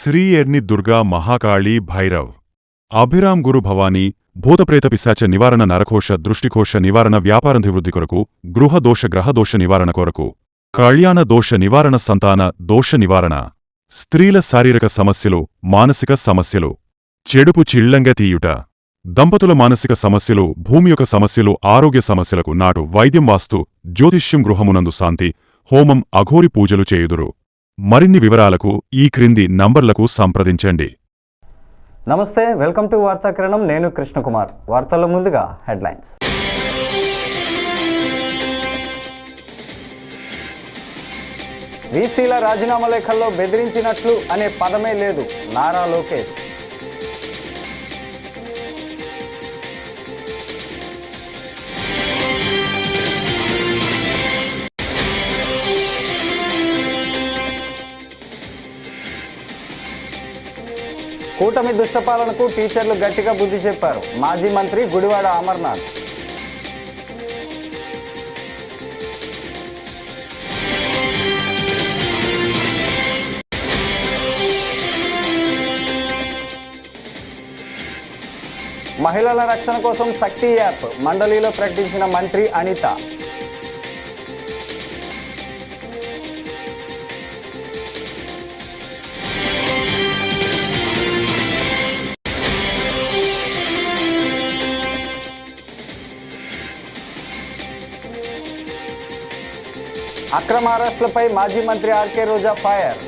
శ్రీ ఎర్ని దుర్గా మహాకాళీ భైరవ్ అభిరామ్ గురు భవానీ భూతప్రేత పిశాచ నివారణ నరకోశ దృష్టికోశ నివారణ వ్యాపారాభివృద్ధి కొరకు గృహదోష గ్రహదోష నివారణ కొరకు కళ్యాణ దోష నివారణ సంతాన దోష నివారణ స్త్రీల శారీరక సమస్యలు మానసిక సమస్యలు చెడుపు చిళ్లంగా తీయుట దంపతుల మానసిక సమస్యలు భూమి యొక్క సమస్యలు ఆరోగ్య సమస్యలకు నాటు వైద్యం వాస్తు జ్యోతిష్యం గృహమునందు శాంతి హోమం అఘోరి పూజలు చేయుదురు. మరిన్ని వివరాలకు ఈ క్రింది నంబర్లకు సంప్రదించండి. నమస్తే, వెల్కమ్ టు వార్తాకిరణం. నేను కృష్ణకుమార్. వార్తల్లో ముందుగా హెడ్లైన్స్. వీసీల రాజీనామా లేఖల్లో బెదిరించినట్లు అనే పదమే లేదు, నారా లోకేష్. కూటమి దుష్టపాలనకు టీచర్లు గట్టిగా బుద్ధి చెప్పారు. మాజీ మంత్రి గుడివాడ అమర్నాథ్. మహిళల రక్షణ కోసం శక్తి యాప్ మండలిలో ప్రకటించిన మంత్రి అనిత. అక్రమ అరెస్టులపై మాజీ మంత్రి ఆర్కే రోజా ఫైర్.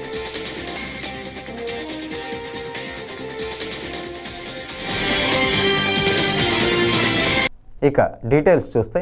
ఇక డీటెయిల్స్ చూస్తే,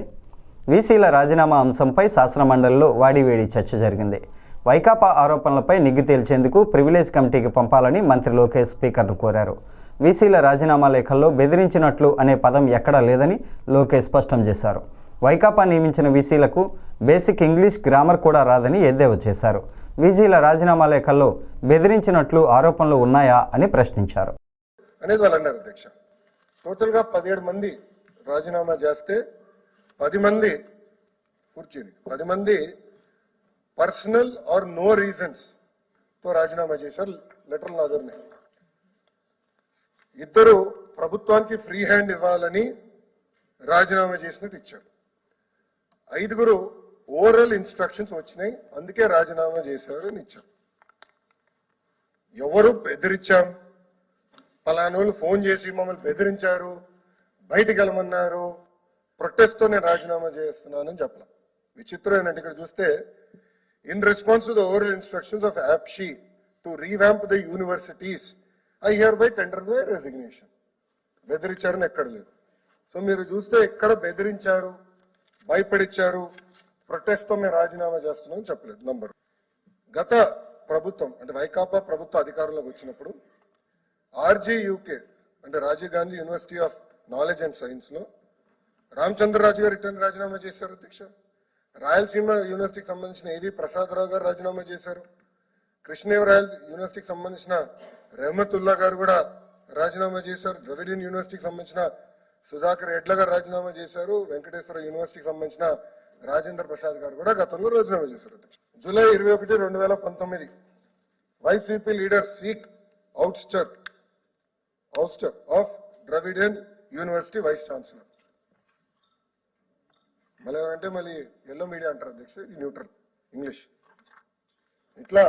వీసీల రాజీనామా అంశంపై శాసనమండలిలో వాడివేడి చర్చ జరిగింది. వైకాపా ఆరోపణలపై నిగ్గు తేల్చేందుకు ప్రివిలేజ్ కమిటీకి పంపాలని మంత్రి లోకేష్ స్పీకర్ను కోరారు. వీసీల రాజీనామా లేఖల్లో బెదిరించినట్లు అనే పదం ఎక్కడా లేదని లోకేష్ స్పష్టం చేశారు. వైకాపా నియమించిన వీసీలకు బేసిక్ ఇంగ్లీష్ గ్రామర్ కూడా రాదని ఎద్దేవా చేశారు. వీసీల రాజీనామా లేఖల్లో బెదిరించినట్లు ఆరోపణలు ఉన్నాయా అని ప్రశ్నించారు. అనేది వాళ్ళు అన్నారు అధ్యక్ష. టోటల్గా 17 మంది రాజీనామా చేస్తే 10 మంది కూర్చుని 10 మంది పర్సనల్ ఆర్ నో రీజన్స్ తో రాజీనామా చేశారు. లెటర్ నాదర్ని 2 ప్రభుత్వానికి ఫ్రీ హ్యాండ్ ఇవ్వాలని రాజీనామా చేసినట్టు ఇచ్చారు. 5 ఓరల్ ఇన్స్ట్రక్షన్స్ వచ్చినాయి, అందుకే రాజీనామా చేశారు అని ఇచ్చారు. ఎవరు బెదిరించాం, పలానోళ్ళు ఫోన్ చేసి మమ్మల్ని బెదిరించారు, బయటికి వెళ్ళమన్నారు, ప్రొటెస్ట్తో నేను రాజీనామా చేస్తున్నానని చెప్పాల. విచిత్రం ఏంటంటే ఇక్కడ చూస్తే, in response to the oral instructions of యాప్షీ to revamp the universities I hereby tender by resignation. బెదిరించారని ఎక్కడ లేదు. సో మీరు చూస్తే ఎక్కడ బెదిరించారు, భయపడిచ్చారు, ప్రొటెస్ట్తో మేము రాజీనామా చేస్తున్నామని చెప్పలేదు. నంబర్, గత ప్రభుత్వం అంటే వైకాపా ప్రభుత్వ అధికారంలోకి వచ్చినప్పుడు ఆర్జీయూకే అంటే Rajiv Gandhi university of knowledge and science లో రామచంద్రరాజు గారు రిటర్న్ రాజీనామా చేశారు అధ్యక్ష. రాయలసీమ యూనివర్సిటీకి సంబంధించిన ఏవి ప్రసాదరావు గారు రాజీనామా చేశారు. కృష్ణదేవరాయల్ యూనివర్సిటీకి సంబంధించిన రెహమతుల్లా గారు కూడా రాజీనామా చేశారు. ద్రవిడియన్ యూనివర్సిటీకి సంబంధించిన సుధాకర్ ఎడ్ల గారు రాజీనామా చేశారు. వెంకటేశ్వర యూనివర్సిటీకి సంబంధించిన రాజేంద్ర ప్రసాద్ గారు కూడా గతంలో రాజీనామా చేశారు. July 21, 2019 YCP leader seek ouster of Dravidian University vice chancellor. మళ్ళీ ఏమంటే మళ్ళీ ఎల్లో మీడియా అంటారు అధ్యక్ష, ఇది న్యూట్రల్ ఇంగ్లీష్. ఇట్లా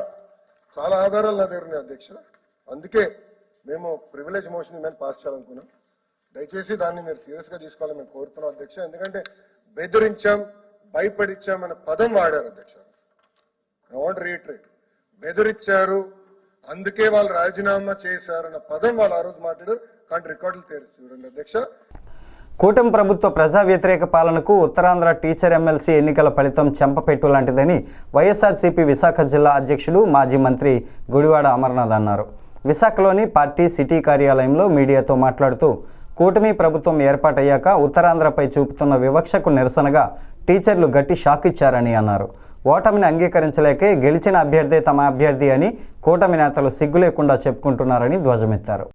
చాలా ఆధారాలు నా దగ్గర ఉన్నాయి అధ్యక్ష. అందుకే మేము ప్రివిలేజ్ మోషన్ మేము పాస్ చేయాలనుకున్నాం. దయచేసి దాన్ని మీరు సీరియస్ గా తీసుకోవాలని మేము కోరుతున్నాం అధ్యక్ష. ఎందుకంటే బెదిరించాం, భయపడిచ్చాం అనే పదం వాడారు అధ్యక్ష. ఐ వాంట్ రీట్రేట్, బెదిరించారు అందుకే వాళ్ళు రాజీనామా చేశారన్న పదం వాళ్ళు ఆ రోజు మాట్లాడారు. కానీ రికార్డులు తెరిచి చూడండి అధ్యక్ష. కూటమి ప్రభుత్వ ప్రజా వ్యతిరేక పాలనకు ఉత్తరాంధ్ర టీచర్ ఎమ్మెల్సీ ఎన్నికల ఫలితం చెంపపెట్టు లాంటిదని వైఎస్ఆర్సీపీ విశాఖ జిల్లా అధ్యక్షుడు మాజీ మంత్రి గుడివాడ అమర్నాథ్ అన్నారు. విశాఖలోని పార్టీ సిటీ కార్యాలయంలో మీడియాతో మాట్లాడుతూ, కూటమి ప్రభుత్వం ఏర్పాటయ్యాక ఉత్తరాంధ్రపై చూపుతున్న వివక్షకు నిరసనగా టీచర్లు గట్టి షాక్ ఇచ్చారని అన్నారు. ఓటమిని అంగీకరించలేకే గెలిచిన అభ్యర్థే తమ అభ్యర్థి అని కూటమి నేతలు సిగ్గు లేకుండా చెప్పుకుంటున్నారని ధ్వజమెత్తారు.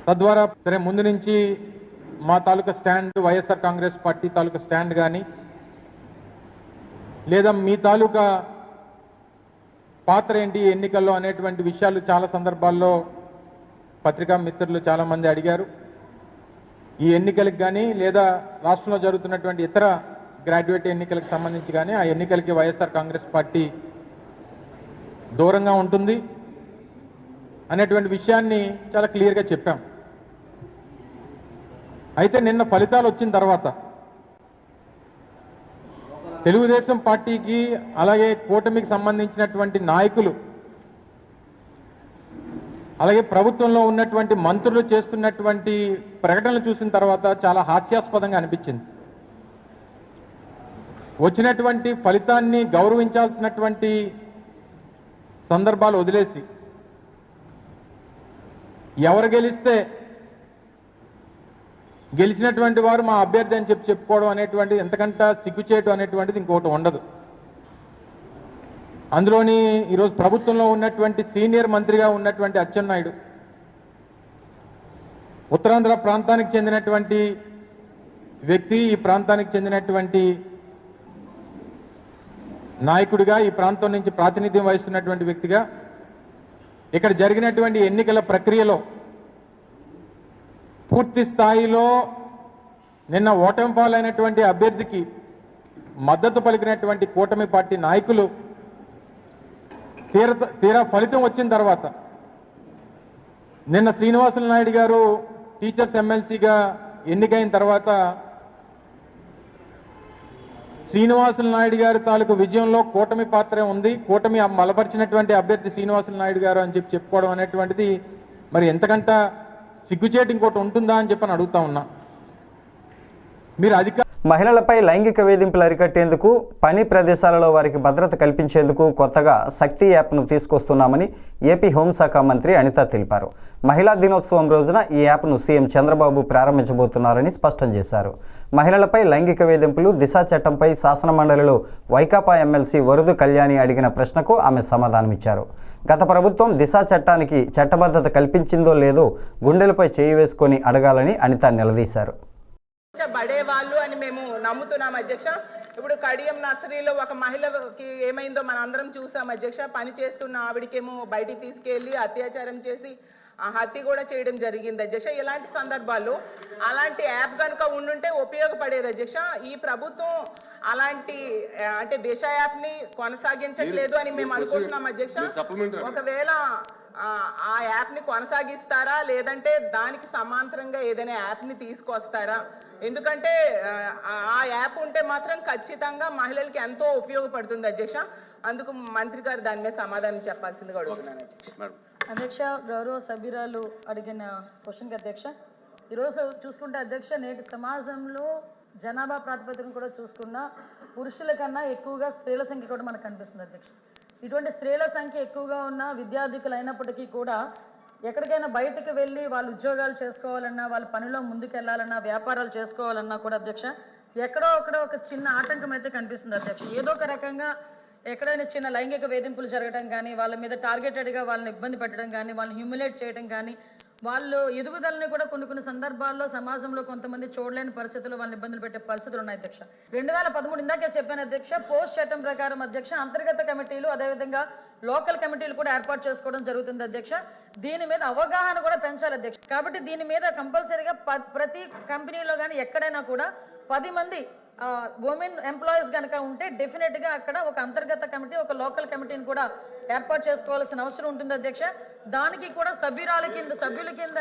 తద్వారా సరే ముందు నుంచి మా తాలూకా స్టాండ్, వైఎస్ఆర్ కాంగ్రెస్ పార్టీ తాలూకా స్టాండ్ కానీ లేదా మీ తాలూకా పాత్ర ఏంటి ఎన్నికల్లో అనేటువంటి విషయాలు చాలా సందర్భాల్లో పత్రికా మిత్రులు చాలామంది అడిగారు. ఈ ఎన్నికలకు కానీ లేదా రాష్ట్రంలో జరుగుతున్నటువంటి ఇతర గ్రాడ్యుయేట్ ఎన్నికలకు సంబంధించి కానీ ఆ ఎన్నికలకి వైఎస్ఆర్ కాంగ్రెస్ పార్టీ దూరంగా ఉంటుంది అనేటువంటి విషయాన్ని చాలా క్లియర్గా చెప్పాం. అయితే నిన్న ఫలితాలు వచ్చిన తర్వాత తెలుగుదేశం పార్టీకి అలాగే కూటమికి సంబంధించినటువంటి నాయకులు అలాగే ప్రభుత్వంలో ఉన్నటువంటి మంత్రులు చేస్తున్నటువంటి ప్రకటనలు చూసిన తర్వాత చాలా హాస్యాస్పదంగా అనిపించింది. వచ్చినటువంటి ఫలితాన్ని గౌరవించాల్సినటువంటి సందర్భాలు వదిలేసి ఎవరు గెలిస్తే గెలిచినటువంటి వారు మా అభ్యర్థి అని చెప్పుకోవడం అనేటువంటిది ఎంతకంటే సిగ్గుచేటు అనేటువంటిది ఇంకోటి ఉండదు. అందులోని ఈరోజు ప్రభుత్వంలో ఉన్నటువంటి సీనియర్ మంత్రిగా ఉన్నటువంటి అచ్చెన్నాయుడు, ఉత్తరాంధ్ర ప్రాంతానికి చెందినటువంటి వ్యక్తి, ఈ ప్రాంతానికి చెందినటువంటి నాయకుడిగా, ఈ ప్రాంతం నుంచి ప్రాతినిధ్యం వహిస్తున్నటువంటి వ్యక్తిగా ఇక్కడ జరిగినటువంటి ఎన్నికల ప్రక్రియలో పూర్తి స్థాయిలో నిన్న ఓటమి పాలైనటువంటి అభ్యర్థికి మద్దతు పలికినటువంటి కూటమి పార్టీ నాయకులు తీరా ఫలితం వచ్చిన తర్వాత నిన్న శ్రీనివాసులు నాయుడు గారు టీచర్స్ ఎమ్మెల్సీగా ఎన్నికైన తర్వాత శ్రీనివాసులు నాయుడు గారి తాలూకు విజయంలో కూటమి పాత్రే ఉంది, కూటమి బలపరిచినటువంటి అభ్యర్థి శ్రీనివాసులు నాయుడు గారు అని చెప్పుకోవడం అనేటువంటిది మరి ఎంతకంట సిగ్గుచేటు ఇంకోటి ఉంటుందా అని చెప్పని అడుగుతా ఉన్నా. మీరు మహిళలపై లైంగిక వేధింపులు అరికట్టేందుకు పని ప్రదేశాలలో వారికి భద్రత కల్పించేందుకు కొత్తగా శక్తి యాప్ను తీసుకొస్తున్నామని ఏపీ హోంశాఖ మంత్రి అనిత తెలిపారు. మహిళా దినోత్సవం రోజున ఈ యాప్ను సీఎం చంద్రబాబు ప్రారంభించబోతున్నారని స్పష్టం చేశారు. మహిళలపై లైంగిక వేధింపులు దిశ చట్టంపై శాసనమండలిలో వైకాపా ఎమ్మెల్సీ వరుదు కళ్యాణి అడిగిన ప్రశ్నకు ఆమె సమాధానమిచ్చారు. గత ప్రభుత్వం దిశ చట్టానికి చట్టబద్ధత కల్పించిందో లేదో గుండెలపై చేయి వేసుకొని అడగాలని అనిత నిలదీశారు. పడేవాళ్ళు అని మేము నమ్ముతున్నాం అధ్యక్ష. ఇప్పుడు కడియం నర్సరీలో ఒక మహిళకి ఏమైందో మన అందరం చూసాం అధ్యక్ష. పని చేస్తున్న ఆవిడకేమో బయటికి తీసుకెళ్లి అత్యాచారం చేసి హత్య కూడా చేయడం జరిగింది అధ్యక్ష. ఇలాంటి సందర్భాల్లో అలాంటి యాప్ కనుక ఉండుంటే ఉపయోగపడేది అధ్యక్ష. ఈ ప్రభుత్వం అలాంటి అంటే దిశ యాప్ ని కొనసాగించట్లేదు అని మేము అనుకుంటున్నాం అధ్యక్ష. ఒకవేళ ఆ యాప్ ని కొనసాగిస్తారా లేదంటే దానికి సమాంతరంగా ఏదైనా యాప్ ని తీసుకొస్తారా? ఎందుకంటే ఆ యాప్ ఉంటే మాత్రం ఖచ్చితంగా మహిళలకి ఎంతో ఉపయోగపడుతుంది అధ్యక్ష. అందుకు మంత్రి గారు దాని మీద సమాధానం చెప్పాల్సిందిగా అడుగుతున్నాను అధ్యక్ష. అధ్యక్ష, గౌరవ సభ్యురాలు అడిగిన క్వశ్చన్కి అధ్యక్ష, ఈరోజు చూసుకుంటే అధ్యక్ష నేటి సమాజంలో జనాభా ప్రాతిపదికన కూడా చూసుకున్న పురుషుల కన్నా ఎక్కువగా స్త్రీల సంఖ్య కూడా మనకు కనిపిస్తుంది అధ్యక్ష. ఇటువంటి స్త్రీల సంఖ్య ఎక్కువగా ఉన్న విద్యార్థికులు అయినప్పటికీ కూడా ఎక్కడికైనా బయటకు వెళ్ళి వాళ్ళు ఉద్యోగాలు చేసుకోవాలన్నా, వాళ్ళ పనిలో ముందుకెళ్లాలన్నా, వ్యాపారాలు చేసుకోవాలన్నా కూడా అధ్యక్ష ఎక్కడో ఒక చిన్న ఆటంకం అయితే కనిపిస్తుంది అధ్యక్ష. ఏదో ఒక రకంగా ఎక్కడైనా చిన్న లైంగిక వేధింపులు జరగడం కానీ, వాళ్ళ మీద టార్గెటెడ్గా వాళ్ళని ఇబ్బంది పెట్టడం కానీ, వాళ్ళని హ్యూమిలేట్ చేయడం కానీ, వాళ్ళు ఎదుగుదలని కూడా కొన్ని సందర్భాల్లో సమాజంలో కొంతమంది చూడలేని పరిస్థితులు వాళ్ళని ఇబ్బందులు పెట్టే పరిస్థితులు ఉన్నాయి అధ్యక్ష. 2013 ఇందాకే చెప్పాను అధ్యక్ష, పోస్ట్ చట్టం ప్రకారం అధ్యక్ష అంతర్గత కమిటీలు అదేవిధంగా లోకల్ కమిటీలు కూడా ఏర్పాటు చేసుకోవడం జరుగుతుంది అధ్యక్ష. దీని మీద అవగాహన కూడా పెంచాలి అధ్యక్ష. కాబట్టి దీని మీద కంపల్సరీగా ప్రతి కంపెనీలో కానీ ఎక్కడైనా కూడా 10 మంది ఉమెన్ ఎంప్లాయీస్ కనుక ఉంటే డెఫినెట్ గా అక్కడ ఒక అంతర్గత కమిటీ, ఒక లోకల్ కమిటీని కూడా ఏర్పాటు చేసుకోవాల్సిన అవసరం ఉంటుంది అధ్యక్ష. దానికి కూడా సభ్యుల కింద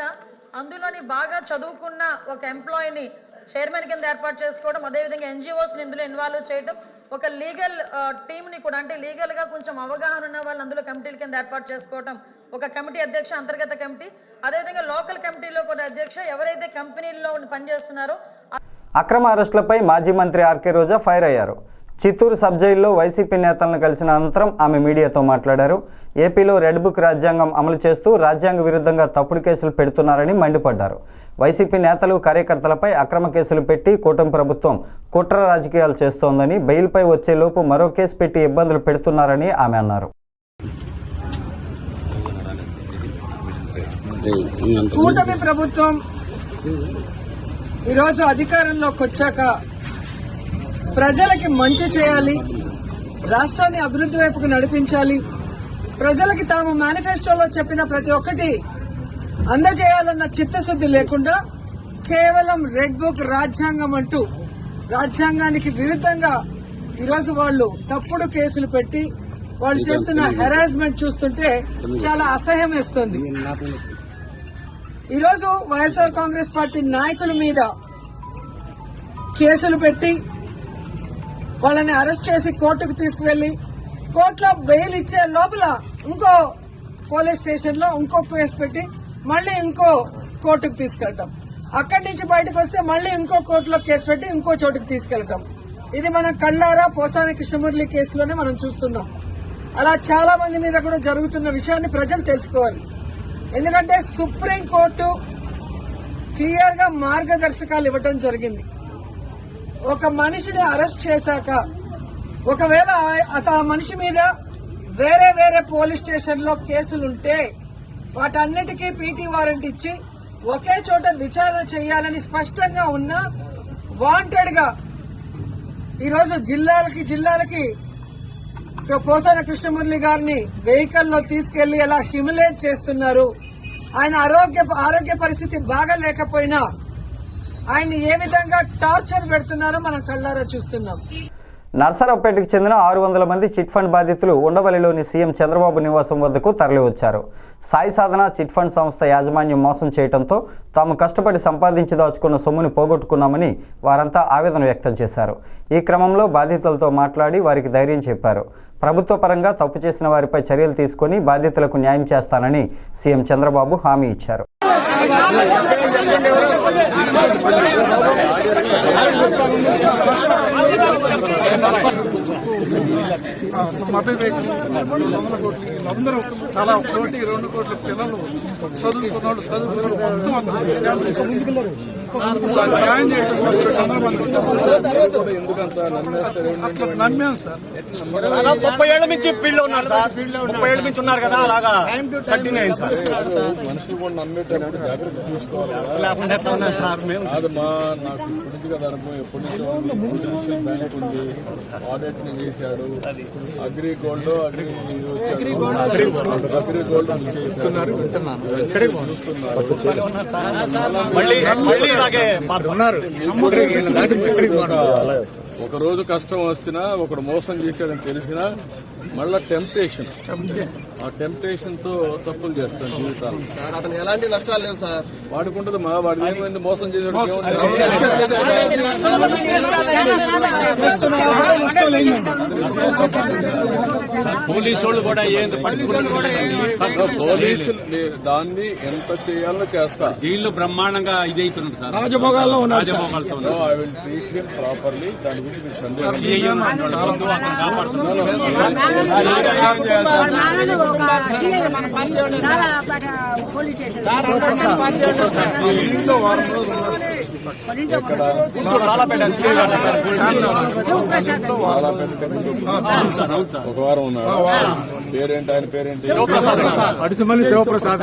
అందులోని బాగా చదువుకున్న ఒక ఎంప్లాయీని చైర్మన్ కింద ఏర్పాటు చేసుకోవడం, అదేవిధంగా ఎన్జిఓస్ని ఇందులో ఇన్వాల్వ్ చేయడం, ఒక లీగల్ టీంని కూడా అంటే లీగల్ గా కొంచెం అవగాహన ఉన్న వాళ్ళు అందులో కమిటీల కింద ఏర్పాటు చేసుకోవడం, ఒక కమిటీ అధ్యక్ష అంతర్గత కమిటీ, అదేవిధంగా లోకల్ కమిటీలో కూడా అధ్యక్ష ఎవరైతే కంపెనీల్లో పనిచేస్తున్నారో. అక్రమ అరెస్టులపై మాజీ మంత్రి ఆర్కే రోజా ఫైర్ అయ్యారు. చిత్తూరు సబ్ జైల్లో వైసీపీ నేతలను కలిసిన అనంతరం ఆమె మీడియాతో మాట్లాడారు. ఏపీలో రెడ్ బుక్ రాజ్యాంగం అమలు చేస్తూ రాజ్యాంగ విరుద్ధంగా తప్పుడు కేసులు పెడుతున్నారని మండిపడ్డారు. వైసీపీ నేతలు కార్యకర్తలపై అక్రమ కేసులు పెట్టి కూటమి ప్రభుత్వం కుట్ర రాజకీయాలు చేస్తోందని, బెయిల్పై వచ్చేలోపు మరో కేసు పెట్టి ఇబ్బందులు పెడుతున్నారని ఆమె అన్నారు. కూటమి ప్రభుత్వం ఈరోజు అధికారంలోకి వచ్చాక ప్రజలకి మంచి చేయాలి, రాష్ట్రాన్ని అభివృద్ధి వైపుకు నడిపించాలి, ప్రజలకి తాము మేనిఫెస్టోలో చెప్పిన ప్రతి ఒక్కటి అందజేయాలన్న చిత్తశుద్ధి లేకుండా కేవలం రెడ్ బుక్ రాజ్యాంగం అంటూ రాజ్యాంగానికి విరుద్ధంగా ఈరోజు వాళ్ళు తప్పుడు కేసులు పెట్టి వాళ్ళు చేస్తున్న హెరాస్మెంట్ చూస్తుంటే చాలా అసహ్యం వేస్తుంది. ఈరోజు వైఎస్ఆర్ కాంగ్రెస్ పార్టీ నాయకుల మీద కేసులు పెట్టి వాళ్ళని అరెస్ట్ చేసి కోర్టుకు తీసుకువెళ్లి కోర్టులో బెయిల్ ఇచ్చే లోపల ఇంకో పోలీస్ స్టేషన్ లో ఇంకో కేసు పెట్టి మళ్ళీ ఇంకో కోర్టుకు తీసుకెళ్తాం. అక్కడి నుంచి బయటకు వస్తే మళ్ళీ ఇంకో కోర్టులో కేసు పెట్టి ఇంకో చోటుకు తీసుకెళ్తాం. ఇది మనం కళ్ళారా పోసాని కృష్ణమురళి కేసులోనే మనం చూస్తున్నాం. అలా చాలా మంది మీద కూడా జరుగుతున్న విషయాన్ని ప్రజలు తెలుసుకోవాలి. ఎందుకంటే సుప్రీంకోర్టు క్లియర్ గా మార్గదర్శకాలు ఇవ్వడం జరిగింది. ఒక మనిషిని అరెస్ట్ చేశాక ఒకవేళ ఆ మనిషి మీద వేరే వేరే పోలీస్ స్టేషన్ లో కేసులుంటే వాటన్నిటికీ పీటీ వారెంట్ ఇచ్చి ఒకే చోట విచారణ చేయాలని స్పష్టంగా ఉన్న వాంటెడ్ గా ఈరోజు జిల్లాలకి పోసాన కృష్ణమురళి గారిని వెహికల్లో తీసుకెళ్లి ఎలా హ్యూమిలేట్ చేస్తున్నారు. ఆయన ఆరోగ్య పరిస్థితి బాగా లేకపోయినా ఆయన ఏ విధంగా టార్చర్ పెడుతున్నారో మనం కళ్ళారా చూస్తున్నాం. నర్సరావుపేటకు చెందిన 600 మంది చిట్ ఫండ్ బాధితులు ఉండవల్లిలోని సీఎం చంద్రబాబు నివాసం వద్దకు తరలివచ్చారు. సాయి సాధన చిట్ ఫండ్ సంస్థ యాజమాన్యం మోసం చేయడంతో తాము కష్టపడి సంపాదించి దాచుకున్న సొమ్ముని పోగొట్టుకున్నామని వారంతా ఆవేదన వ్యక్తం చేశారు. ఈ క్రమంలో బాధితులతో మాట్లాడి వారికి ధైర్యం చెప్పారు. ప్రభుత్వ పరంగా తప్పు చేసిన వారిపై చర్యలు తీసుకుని బాధితులకు న్యాయం చేస్తానని సీఎం చంద్రబాబు హామీ ఇచ్చారు. అందరూ చాలా 1-2 కోట్ల పిల్లలు చదువుకున్నాడు న్యాయం చేయడం కోసం నమ్మాను సార్. 30 ఏళ్ల నుంచి ఫీల్డ్ లో ఉన్నారు సార్. 30 ఏళ్ల నుంచి ఉన్నారు కదా, అలాగా కంటిన్యూ అయింది సార్. మనుషులు కూడా నమ్మేటప్పుడు జాగ్రత్త తీసుకోవాలి. లేకుండా ఎట్లా ఉన్నారు సార్? మేము అదమ్మా నాకు పొలిటికల్ అనుభవం ఎప్పటి నుంచో బ్యాంక్ ఉంది, ఆడిట్ ని చేశాడు. అగ్రి గోల్డ్ ఒక రోజు కష్టం వస్తున్నా ఒకడు మోసం చేశాడని తెలిసినా మళ్ళా టెంప్టేషన్, ఆ టెంప్టేషన్ తో తప్పులు చేస్తాను జీవితాలు. అతను ఎలాంటి నష్టాలు లేవు సార్. వాడుకుంటుంది మా వాడి ఏమైంది మోసం చేశాడు. పోలీసు వాళ్ళు కూడా పోలీసులు దాన్ని ఎంత చేయాలో చేస్తా. జైల్లో బ్రహ్మాండంగా ఇదైతున్నారు సార్. రాజభోగాల్లో రాజభోగాలతో I will treat him properly. దాని గురించి ఒక వారం ఉన్నాడు. పేరేంటి ఆయన? పేరేంటి? అడుసుమల్లి శివప్రసాద్.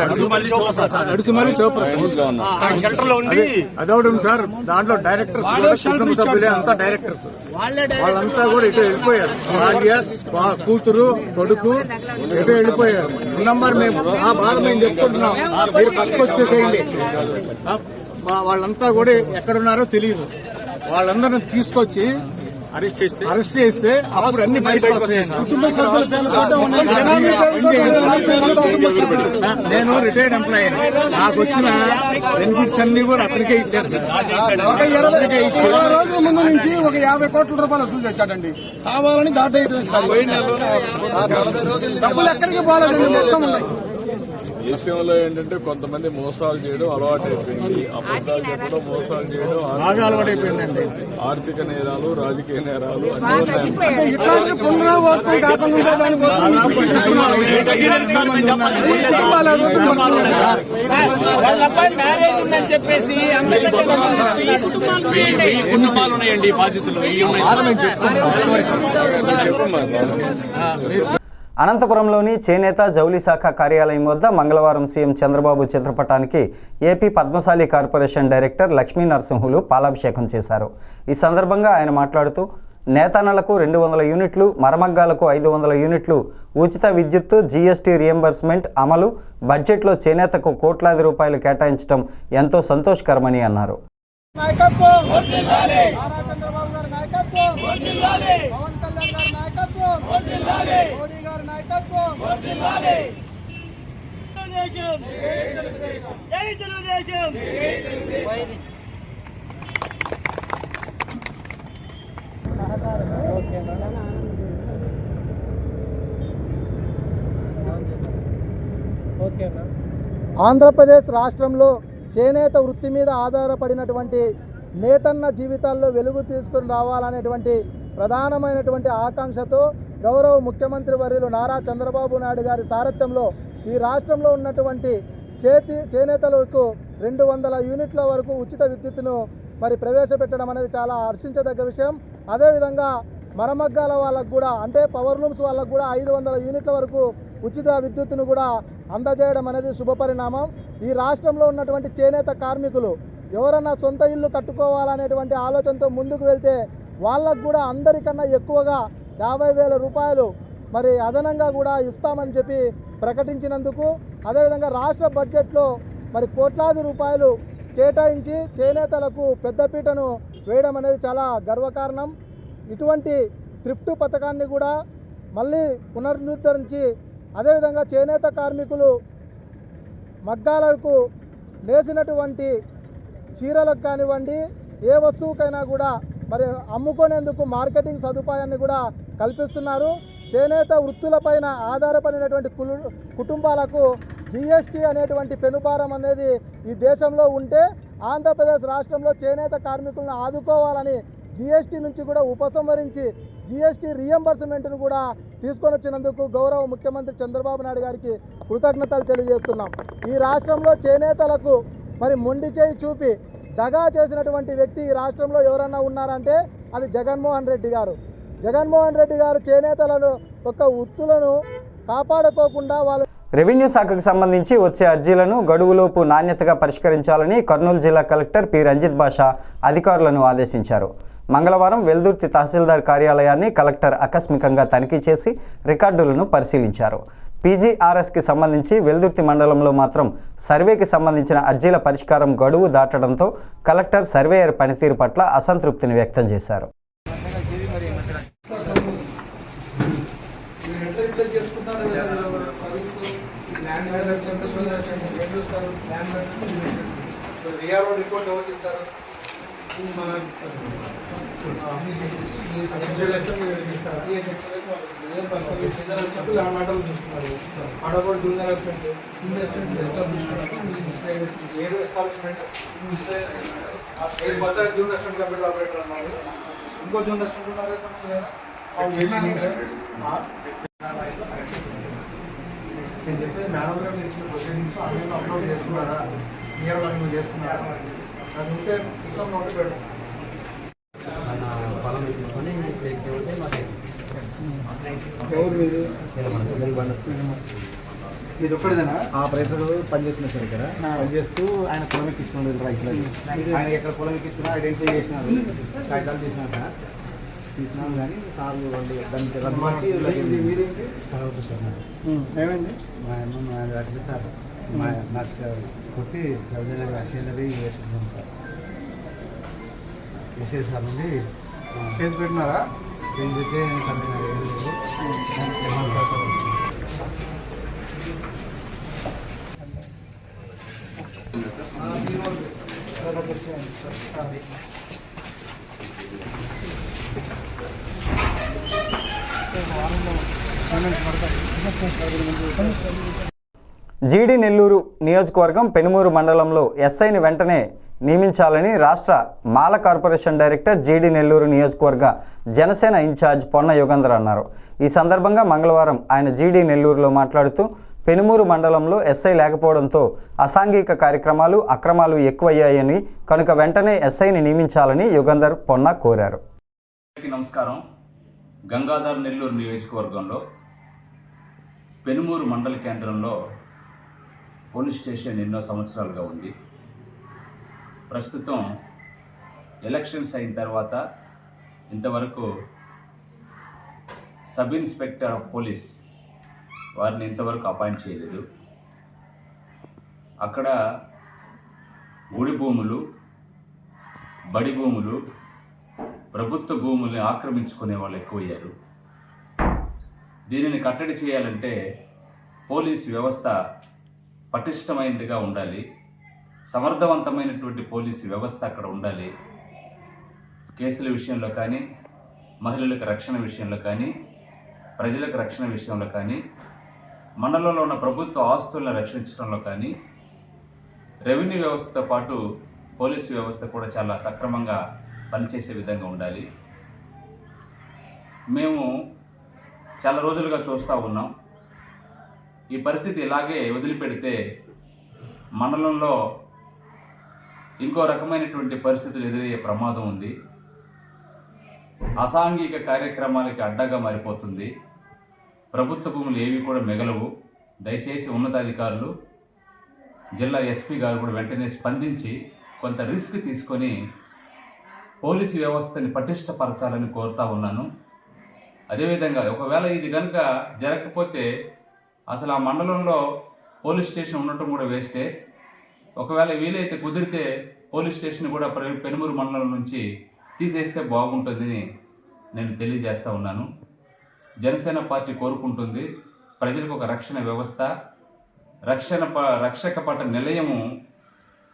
షెల్టర్ లో ఉండి అదవడం సార్. దాంట్లో డైరెక్టర్స్ సభ్యులే అంతా డైరెక్టర్స్. వాళ్ళంతా కూడా ఇటు వెళ్ళిపోయారు. భార్య, కూతురు, కొడుకు ఎటు వెళ్ళిపోయారు. నంబర్ మేము ఆ బాధ మేము చెప్పుకుంటున్నాం. మీరు పట్టుకొచ్చేసేయండి. వాళ్ళంతా కూడా ఎక్కడున్నారో తెలియదు. వాళ్ళందరినీ తీసుకొచ్చి అరెస్ట్ చేస్తే అప్పుడు అన్ని బయటకు వస్తాయి. నేను రిటైర్డ్ ఎంప్లాయీ. నాకు వచ్చిన బెనిఫిట్స్ అన్ని కూడా అక్కడికే ఇచ్చారు. 20 రోజుల ముందు నుంచి ఒక 50 కోట్ల రూపాయలు వసూలు చేశాడండి. కావాలని దాటేయడం. డబ్బులు ఎక్కడికి పోలేదండి, మొత్తం ఉన్నాయి. దేశంలో ఏంటంటే కొంతమంది మోసాలు చేయడం అలవాటు అయిపోయింది. అబద్ధాలు చెప్పడం, మోసాలు చేయడం బాగా అలవాటైపోయిందండి. ఆర్థిక నేరాలు, రాజకీయ నేరాలు కుటుంబాలు ఉన్నాయండి బాధితులు. అనంతపురంలోని చేనేత జౌళి శాఖ కార్యాలయం వద్ద మంగళవారం సీఎం చంద్రబాబు చిత్రపటానికి AP Padmashali corporation director Lakshmi Narasimhulu పాలాభిషేకం చేశారు. ఈ సందర్భంగా ఆయన మాట్లాడుతూ నేతన్నలకు 200 యూనిట్లు, మరమగ్గాలకు 500 యూనిట్లు ఉచిత విద్యుత్తు, జీఎస్టీ రియంబర్స్మెంట్ అమలు, బడ్జెట్లో చేనేతకు కోట్లాది రూపాయలు కేటాయించడం ఎంతో సంతోషకరమని అన్నారు. ఆంధ్రప్రదేశ్ రాష్ట్రంలో చేనేత వృత్తి మీద ఆధారపడినటువంటి నేతన్న జీవితాల్లో వెలుగు తీసుకుని రావాలనేటువంటి ప్రధానమైనటువంటి ఆకాంక్షతో గౌరవ ముఖ్యమంత్రి వర్యులు నారా చంద్రబాబు నాయుడు గారి సారథ్యంలో ఈ రాష్ట్రంలో ఉన్నటువంటి చేనేతలకు 200 యూనిట్ల వరకు ఉచిత విద్యుత్తును మరి ప్రవేశపెట్టడం అనేది చాలా హర్షించదగ్గ విషయం. అదేవిధంగా మరమగ్గాల వాళ్ళకు కూడా అంటే పవర్ లూమ్స్ వాళ్ళకు కూడా 500 యూనిట్ల వరకు ఉచిత విద్యుత్తును కూడా అందజేయడం అనేది శుభపరిణామం. ఈ రాష్ట్రంలో ఉన్నటువంటి చేనేత కార్మికులు ఎవరన్నా సొంత ఇల్లు కట్టుకోవాలనేటువంటి ఆలోచనతో ముందుకు వెళ్తే వాళ్ళకు కూడా అందరికన్నా ఎక్కువగా 50,000 రూపాయలు మరి అదనంగా కూడా ఇస్తామని చెప్పి ప్రకటించినందుకు, అదేవిధంగా రాష్ట్ర బడ్జెట్లో మరి కోట్లాది రూపాయలు కేటాయించి చేనేతలకు పెద్దపీటను వేయడం అనేది చాలా గర్వకారణం. ఇటువంటి థ్రిఫ్ట్ పథకాన్ని కూడా మళ్ళీ పునరుద్ధరించి అదేవిధంగా చేనేత కార్మికులు మగ్గాలకు నేసినటువంటి చీరలకు కానివ్వండి ఏ వస్తువుకైనా కూడా మరి అమ్ముకునేందుకు మార్కెటింగ్ సదుపాయాన్ని కూడా కల్పిస్తున్నారు. చేనేత వృత్తులపైన ఆధారపడినటువంటి కుటుంబాలకు జీఎస్టీ అనేటువంటి పెనుభారం అనేది ఈ దేశంలో ఉంటే ఆంధ్రప్రదేశ్ రాష్ట్రంలో చేనేత కార్మికులను ఆదుకోవాలని జీఎస్టీ నుంచి కూడా ఉపసంహరించి జీఎస్టీ రియంబర్స్మెంట్ను కూడా తీసుకొని వచ్చినందుకు గౌరవ ముఖ్యమంత్రి చంద్రబాబు నాయుడు గారికి కృతజ్ఞతలు తెలియజేస్తున్నాం. ఈ రాష్ట్రంలో చేనేతలకు మరి మొండి చేయి చూపి దగా చేసినటువంటి వ్యక్తి ఈ రాష్ట్రంలో ఎవరన్నా ఉన్నారంటే అది జగన్మోహన్ రెడ్డి గారు. జగన్మోహన్ రెడ్డి గారు చేనేతలను యొక్క వృత్తులను కాపాడుకోకుండా వాళ్ళు రెవెన్యూ శాఖకు సంబంధించి వచ్చే అర్జీలను గడువులోపు నాణ్యతగా పరిష్కరించాలని కర్నూలు జిల్లా కలెక్టర్ పి రంజిత్ బాషా అధికారులను ఆదేశించారు. మంగళవారం వెల్దుర్తి తహసీల్దార్ కార్యాలయాన్ని కలెక్టర్ ఆకస్మికంగా తనిఖీ చేసి రికార్డులను పరిశీలించారు. పీజీఆర్ఎస్కి సంబంధించి వెల్దుర్తి మండలంలో మాత్రం సర్వేకి సంబంధించిన అర్జీల పరిష్కారం గడువు దాటడంతో కలెక్టర్ సర్వేయర్ పనితీరు పట్ల అసంతృప్తిని వ్యక్తం చేశారు. ఇంకో జూన్ ఉన్నారు నేను చెప్పేది మేడం గారు ఇచ్చిన ప్రొసీడింగ్స్ అన్ని అప్లోడ్ చేసుకున్నారా, ఇయర్ వరకు చేసుకున్నారా అది ఉంటే సిస్టమ్ నోట్ పెడతాం. ఎవరు మీది ఒక్కడేనా? ఆపరేటర్ పనిచేస్తున్నా సార్ ఇక్కడ పనిచేస్తూ ఆయన పొలం ఎక్కిస్తున్నాడు రైతులకి. ఆయన ఎక్కడ పొలం ఎక్కిస్తున్నా ఐడెంటిఫై చేసినారు, కాగితాలు చేసినాక తీసినాము కానీ సార్లు వాళ్ళు దానికి రద్దు ఏమైంది అట్లా సార్ నాకు కొట్టి చదివినవి వేసుకుంటున్నాం సార్. వేసే సార్ నుండి కేసు పెట్టినారా? కేసు పెడితే జీడి నెల్లూరు నియోజకవర్గం పెనుమూరు మండలంలో ఎస్ఐని వెంటనే నియమించాలని రాష్ట్ర మాల కార్పొరేషన్ డైరెక్టర్ జీడి నెల్లూరు నియోజకవర్గ జనసేన ఇన్ఛార్జ్ పొన్న యుగంధర్ అన్నారు. ఈ సందర్భంగా మంగళవారం ఆయన జీడి నెల్లూరులో మాట్లాడుతూ పెనుమూరు మండలంలో ఎస్ఐ లేకపోవడంతో అసాంఘిక కార్యక్రమాలు అక్రమాలు ఎక్కువయ్యాయని కనుక వెంటనే ఎస్ఐని నియమించాలని యుగంధర్ పొన్న కోరారు. నమస్కారం. గంగాధర్ నెల్లూరు నియోజకవర్గంలో పెనుమూరు మండల కేంద్రంలో పోలీస్ స్టేషన్ ఎన్నో సంవత్సరాలుగా ఉంది. ప్రస్తుతం ఎలక్షన్స్ అయిన తర్వాత ఇంతవరకు సబ్ ఇన్స్పెక్టర్ ఆఫ్ పోలీస్ వారిని ఇంతవరకు అపాయింట్ చేయలేదు. అక్కడ గుడి భూములు, బడి భూములు, ప్రభుత్వ భూముల్ని ఆక్రమించుకునే వాళ్ళు ఎక్కువయ్యారు. దీనిని కట్టడి చేయాలంటే పోలీస్ వ్యవస్థ పటిష్టమైనదిగా ఉండాలి, సమర్థవంతమైనటువంటి పోలీసు వ్యవస్థ అక్కడ ఉండాలి. కేసుల విషయంలో కానీ, మహిళలకు రక్షణ విషయంలో కానీ, ప్రజలకు రక్షణ విషయంలో కానీ, మండలంలో ఉన్న ప్రభుత్వ ఆస్తులను రక్షించడంలో కానీ, రెవెన్యూ వ్యవస్థతో పాటు పోలీసు వ్యవస్థ కూడా చాలా సక్రమంగా పనిచేసే విధంగా ఉండాలి. మేము చాలా రోజులుగా చూస్తూ ఉన్నాం. ఈ పరిస్థితి ఇలాగే వదిలిపెడితే మండలంలో ఇంకో రకమైనటువంటి పరిస్థితులు ఎదురయ్యే ప్రమాదం ఉంది. అసాంఘిక కార్యక్రమాలకి అడ్డగా మారిపోతుంది. ప్రభుత్వ భూములు ఏవి కూడా మిగలవు. దయచేసి ఉన్నతాధికారులు, జిల్లా ఎస్పీ గారు కూడా వెంటనే స్పందించి కొంత రిస్క్ తీసుకొని పోలీసు వ్యవస్థని పటిష్టపరచాలని కోరుతా ఉన్నాను. అదేవిధంగా ఒకవేళ ఇది కనుక జరగకపోతే అసలు ఆ మండలంలో పోలీస్ స్టేషన్ ఉండటం కూడా వేస్టే. ఒకవేళ వీలైతే కుదిరితే పోలీస్ స్టేషన్ కూడా పెనుమూరు మండలం నుంచి తీసేస్తే బాగుంటుందని నేను తెలియజేస్తూ ఉన్నాను. జనసేన పార్టీ కోరుకుంటుంది ప్రజలకు ఒక రక్షణ వ్యవస్థ, రక్షక పట నిలయము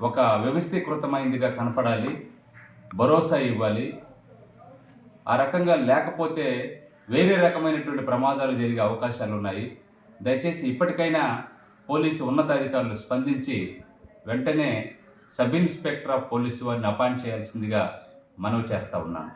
ఒక వ్యవస్థీకృతమైనదిగా కనపడాలి, భరోసా ఇవ్వాలి. ఆ రకంగా లేకపోతే వేరే రకమైనటువంటి ప్రమాదాలు జరిగే అవకాశాలు ఉన్నాయి. దయచేసి ఇప్పటికైనా పోలీసు ఉన్నతాధికారులు స్పందించి వెంటనే సబ్ ఇన్స్పెక్టర్ ఆఫ్ పోలీసు వారిని అపాయింట్ చేయాల్సిందిగా మనవి చేస్తూ ఉన్నాను.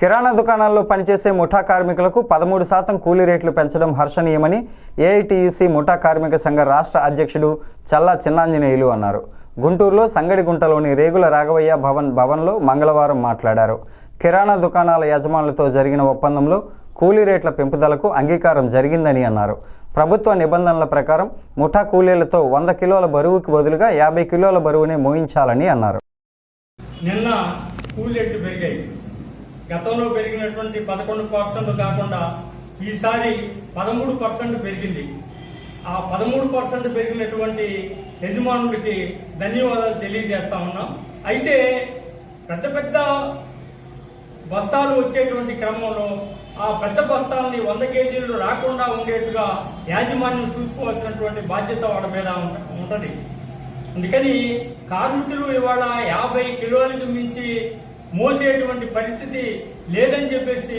కిరాణా దుకాణాల్లో పనిచేసే ముఠా కార్మికులకు 13% కూలీ రేట్లు పెంచడం హర్షణీయమని ఏఐటీయూసీ ముఠా కార్మిక సంఘ రాష్ట్ర అధ్యక్షుడు చల్లా చిన్నాంజనేయులు అన్నారు. గుంటూరులో సంగడిగుంటలోని రేగుల రాఘవయ్య భవన్లో మంగళవారం మాట్లాడారు. కిరాణా దుకాణాల యజమానులతో జరిగిన ఒప్పందంలో కూలీ రేట్ల పెంపుదలకు అంగీకారం జరిగిందని అన్నారు. ప్రభుత్వ నిబంధనల ప్రకారం ముఠా కూలీలతో 100 కిలోల బరువుకి బదులుగా 50 కిలోల బరువునే మోయించాలని అన్నారు. నిన్న కూలీ రేట్లు పెరిగాయి. గతంలో పెరిగినటువంటి 11% కాకుండా ఈసారి 13% పెరిగింది. ఆ 13% పెరిగినటువంటి యజమానుడికి ధన్యవాదాలు తెలియజేస్తా ఉన్నాం. అయితే పెద్ద పెద్ద బస్తాలు వచ్చేటువంటి క్రమంలో ఆ పెద్ద బస్తాలని 100 కేజీలు రాకుండా ఉండేట్టుగా యాజమాన్యం చూసుకోవాల్సినటువంటి బాధ్యత వాళ్ళ మీద ఉంటుంది. అందుకని కార్మికులు ఇవాళ 50 కిలోలకు మించి మోసేటువంటి పరిస్థితి లేదని చెప్పేసి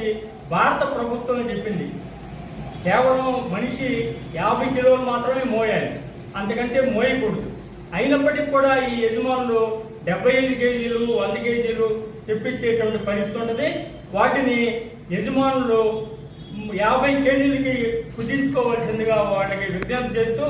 భారత ప్రభుత్వం చెప్పింది. కేవలం మనిషి 50 కిలోలు మాత్రమే మోయాలి, అంతకంటే మోయకూడదు. అయినప్పటికీ కూడా ఈ యజమానులు 75 కేజీలు 100 కేజీలు తెప్పించేటువంటి పరిస్థితి ఉన్నది. వాటిని యజమానులు 50 కేజీలకి కుదించుకోవాల్సిందిగా వాటికి విజ్ఞప్తి చేస్తూ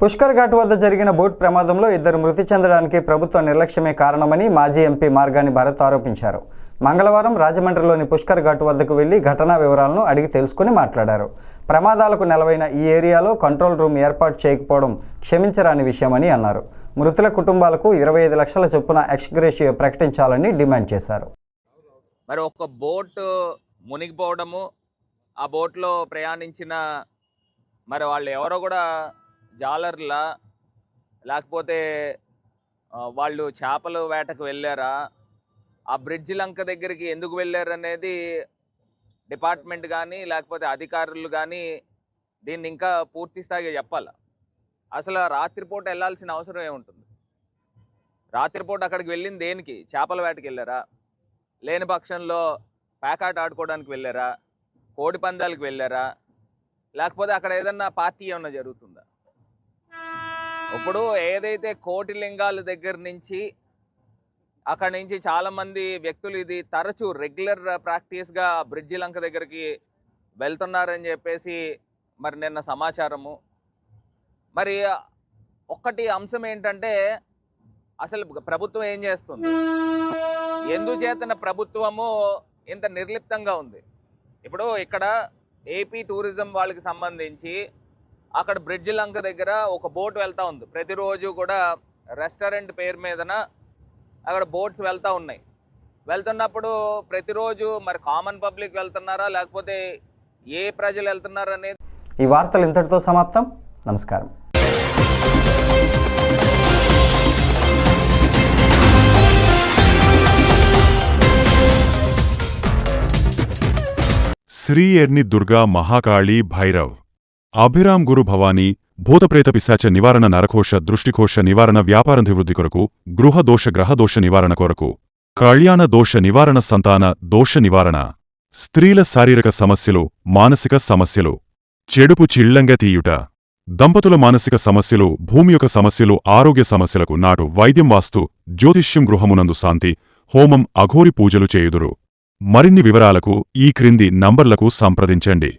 పుష్కర్ ఘాట్ వద్ద జరిగిన బోట్ ప్రమాదంలో 2 మృతి చెందడానికి ప్రభుత్వ నిర్లక్ష్యమే కారణమని మాజీ ఎంపీ మార్గాని భరత్ ఆరోపించారు. మంగళవారం రాజమండ్రిలోని పుష్కర్ ఘాట్ వద్దకు వెళ్లి ఘటనా వివరాలను అడిగి తెలుసుకుని మాట్లాడారు. ప్రమాదాలకు నెలవైన ఈ ఏరియాలో కంట్రోల్ రూమ్ ఏర్పాటు చేయకపోవడం క్షమించరాని విషయమని అన్నారు. మృతుల కుటుంబాలకు 25 లక్షల చొప్పున ఎక్స్గ్రేషియో ప్రకటించాలని డిమాండ్ చేశారు. మరి ఒక బోట్ మునిగిపోవడము, ఆ బోట్లో ప్రయాణించిన మరి వాళ్ళు ఎవరో కూడా జాలర్లా, లేకపోతే వాళ్ళు చేపల వేటకు వెళ్ళారా, ఆ బ్రిడ్జ్ లంక దగ్గరికి ఎందుకు వెళ్ళారు అనేది డిపార్ట్మెంట్ కానీ లేకపోతే అధికారులు కానీ దీన్ని ఇంకా పూర్తి స్థాయిగా చెప్పాలి. అసలు రాత్రిపూట వెళ్ళాల్సిన అవసరం ఏముంటుంది? రాత్రిపూట అక్కడికి వెళ్ళింది దేనికి? చేపల వేటకి వెళ్ళారా? లేని పక్షంలో ప్యాకాట్ ఆడుకోవడానికి వెళ్ళారా? కోడి పందాలకు వెళ్ళారా? లేకపోతే అక్కడ ఏదన్నా పార్టీ ఏమన్నా జరుగుతుందా? ఇప్పుడు ఏదైతే కోటిలింగాల దగ్గర నుంచి అక్కడి నుంచి చాలామంది వ్యక్తులు ఇది తరచూ రెగ్యులర్ ప్రాక్టీస్గా బ్రిడ్జి లంక దగ్గరికి వెళ్తున్నారని చెప్పేసి మరి నిన్న సమాచారము. మరి ఒక్కటి అంశం ఏంటంటే అసలు ప్రభుత్వం ఏం చేస్తుంది? ఎందుచేతన ప్రభుత్వము ఇంత నిర్లిప్తంగా ఉంది? ఇప్పుడు ఇక్కడ ఏపీ టూరిజం వాళ్ళకి సంబంధించి అక్కడ బ్రిడ్జి లంక దగ్గర ఒక బోట్ వెళ్తూ ఉంది. ప్రతిరోజు కూడా రెస్టారెంట్ పేరు మీదన అక్కడ బోట్స్ వెళ్తూ ఉన్నాయి. వెళ్తున్నప్పుడు ప్రతిరోజు మరి కామన్ పబ్లిక్ వెళ్తున్నారా లేకపోతే ఏ ప్రజలు వెళ్తున్నారా అనేది. ఈ వార్తలు ఇంతటితో సమాప్తం. నమస్కారం. శ్రీ ఎర్ని దుర్గా మహాకాళీ భైరవ్ అభిరామ్ గురు భవానీ భూతప్రేత పిశాచ నివారణ నరకోశ దృష్టికోశ నివారణ వ్యాపారాభివృద్ధి కొరకు గృహదోష గ్రహదోష నివారణ కొరకు కళ్యాణ దోష నివారణ సంతాన దోష నివారణ స్త్రీల శారీరక సమస్యలు మానసిక సమస్యలు చెడుపు చిళ్లంగ తీయుట దంపతుల మానసిక సమస్యలు భూమి యొక్క సమస్యలు ఆరోగ్య సమస్యలకు నాటు వైద్యం వాస్తు జ్యోతిష్యం గృహమునందు శాంతి హోమం అఘోరి పూజలు చేయుదురు. మరిన్ని వివరాలకు ఈ క్రింది నంబర్లకు సంప్రదించండి.